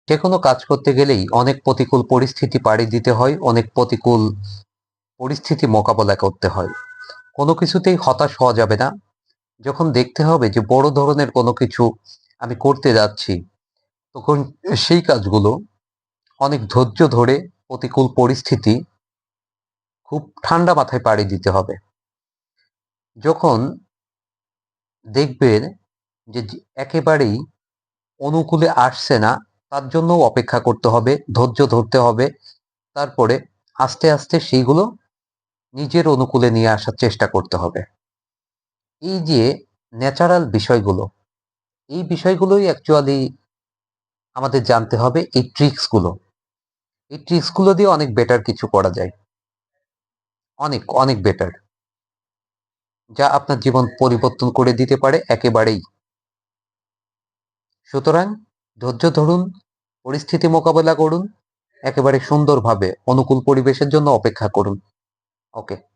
যে কোনো কাজ করতে গেলেই অনেক প্রতিকূল পরিস্থিতি পাড়ি দিতে হয়, অনেক প্রতিকূল পরিস্থিতি মোকাবেলা করতে হয়। কোনো কিছুতেই হতাশ হওয়া যাবে না। যখন দেখতে হবে যে বড় ধরনের কোনো কিছু আমি করতে যাচ্ছি, তখন সেই কাজগুলো অনেক ধৈর্য ধরে প্রতিকূল পরিস্থিতি খুব ঠান্ডা মাথায় পাড়ি দিতে হবে। যখন দেখবেন যে একেবারেই অনুকূলে আসছে না, তার জন্যও অপেক্ষা করতে হবে, ধৈর্য ধরতে হবে। তারপরে আস্তে আস্তে সেইগুলো নিজের অনুকূলে নিয়ে আসার চেষ্টা করতে হবে। এই যে ন্যাচারাল বিষয়গুলো, এই বিষয়গুলোই অ্যাকচুয়ালি আমাদের জানতে হবে। এই ট্রিক্সগুলো দিয়ে অনেক বেটার কিছু করা যায়, অনেক অনেক বেটার, যা আপনার জীবন পরিবর্তন করে দিতে পারে একেবারেই। সুতরাং ধৈর্য ধরুন, পরিস্থিতি মোকাবেলা করুন, একেবারে সুন্দরভাবে অনুকূল পরিবেশের জন্য অপেক্ষা করুন। ওকে।